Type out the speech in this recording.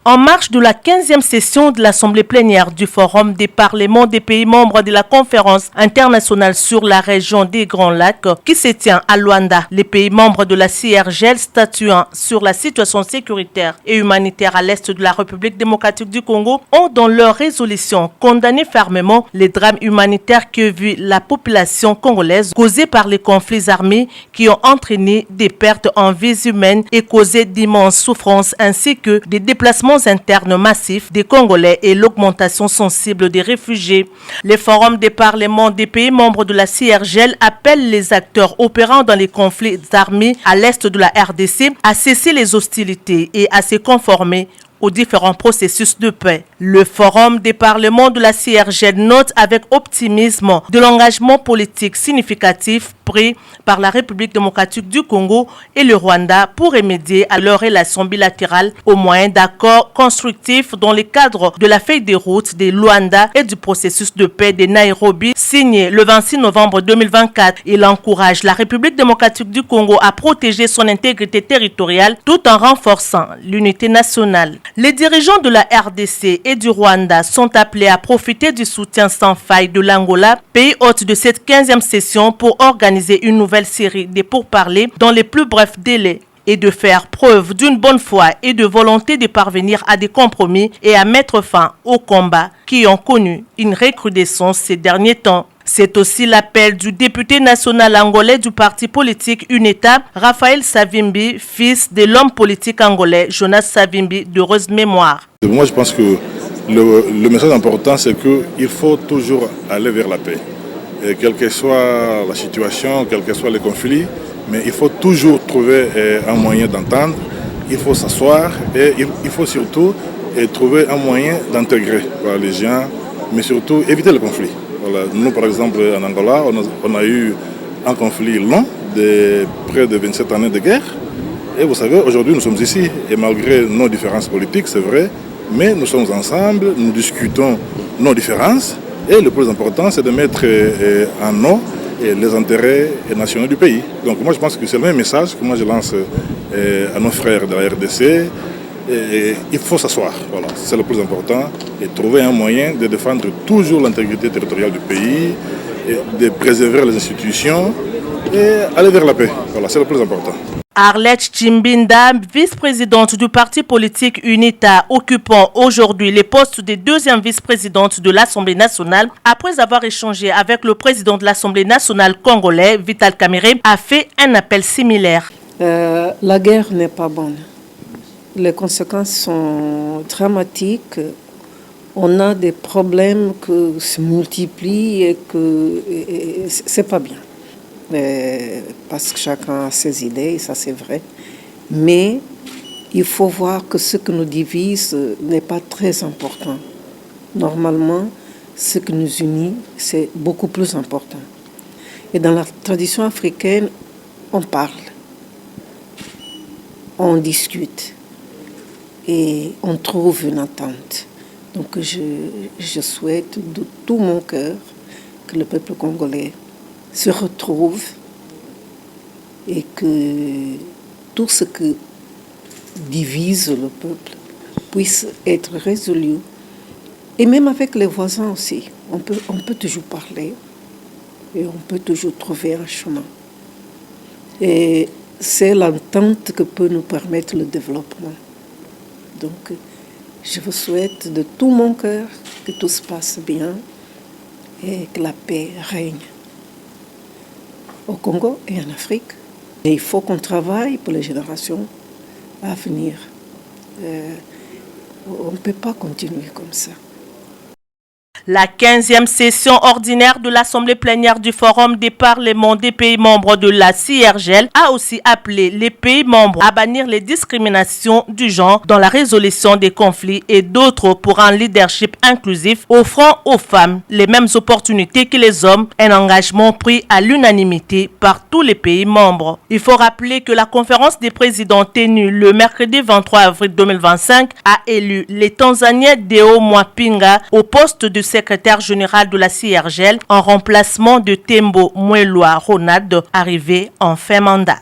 En marge de la 15e session de l'Assemblée plénière du Forum des parlements des pays membres de la Conférence internationale sur la région des Grands Lacs qui se tient à Luanda, les pays membres de la CIRGL statuant sur la situation sécuritaire et humanitaire à l'est de la République démocratique du Congo ont dans leur résolution condamné fermement les drames humanitaires que vit la population congolaise causés par les conflits armés qui ont entraîné des pertes en vies humaines et causé d'immenses souffrances ainsi que des déplacements internes massifs des Congolais et l'augmentation sensible des réfugiés. Les forums des parlements des pays membres de la CIRGL appellent les acteurs opérant dans les conflits armés à l'est de la RDC à cesser les hostilités et à se conformer aux différents processus de paix. Le Forum des parlements de la CIRGL note avec optimisme de l'engagement politique significatif pris par la République démocratique du Congo et le Rwanda pour remédier à leurs relations bilatérales au moyen d'accords constructifs dans le cadre de la feuille de route de Luanda et du processus de paix de Nairobi signé le 26 novembre 2024. Il encourage la République démocratique du Congo à protéger son intégrité territoriale tout en renforçant l'unité nationale. Les dirigeants de la RDC et du Rwanda sont appelés à profiter du soutien sans faille de l'Angola, pays hôte de cette 15e session, pour organiser une nouvelle série de pourparlers dans les plus brefs délais et de faire preuve d'une bonne foi et de volonté de parvenir à des compromis et à mettre fin aux combats qui ont connu une recrudescence ces derniers temps. C'est aussi l'appel du député national angolais du parti politique UNETA, Raphaël Savimbi, fils de l'homme politique angolais Jonas Savimbi, d'heureuse mémoire. Moi, je pense que le message important, c'est qu'il faut toujours aller vers la paix. Et quelle que soit la situation, quels que soient les conflits, mais il faut toujours trouver un moyen d'entendre, il faut s'asseoir et il faut surtout trouver un moyen d'intégrer les gens, mais surtout éviter le conflit. Voilà. Nous, par exemple, en Angola, on a eu un conflit long de près de 27 années de guerre. Et vous savez, aujourd'hui, nous sommes ici. Et malgré nos différences politiques, c'est vrai, mais nous sommes ensemble, nous discutons nos différences. Et le plus important, c'est de mettre en eau les intérêts nationaux du pays. Donc moi, je pense que c'est le même message que moi je lance à nos frères de la RDC. Et il faut s'asseoir, voilà, c'est le plus important, et trouver un moyen de défendre toujours l'intégrité territoriale du pays, et de préserver les institutions et aller vers la paix. Voilà, c'est le plus important. Arlette Chimbinda, vice-présidente du parti politique UNITA, occupant aujourd'hui les postes de deuxième vice-présidente de l'Assemblée nationale, après avoir échangé avec le président de l'Assemblée nationale congolais, Vital Kamerhe, a fait un appel similaire. La guerre n'est pas bonne. Les conséquences sont dramatiques. On a des problèmes qui se multiplient et que c'est pas bien. Parce que chacun a ses idées, ça c'est vrai. Mais il faut voir que ce qui nous divise n'est pas très important. Normalement, ce qui nous unit, c'est beaucoup plus important. Et dans la tradition africaine, on parle, on discute et on trouve une entente. Donc je souhaite de tout mon cœur que le peuple congolais se retrouve et que tout ce qui divise le peuple puisse être résolu. Et même avec les voisins aussi, on peut toujours parler et on peut toujours trouver un chemin. Et c'est l'entente que peut nous permettre le développement. Donc, je vous souhaite de tout mon cœur que tout se passe bien et que la paix règne au Congo et en Afrique. Et il faut qu'on travaille pour les générations à venir. On ne peut pas continuer comme ça. La 15e session ordinaire de l'Assemblée plénière du Forum des parlements des pays membres de la CIRGL a aussi appelé les pays membres à bannir les discriminations du genre dans la résolution des conflits et d'autres pour un leadership inclusif offrant aux femmes les mêmes opportunités que les hommes, un engagement pris à l'unanimité par tous les pays membres. Il faut rappeler que la conférence des présidents tenue le mercredi 23 avril 2025 a élu les Tanzaniens Deo Mwapinga au poste de secrétaire général de la CIRGL en remplacement de Tembo Mwelwa Ronald, arrivé en fin mandat.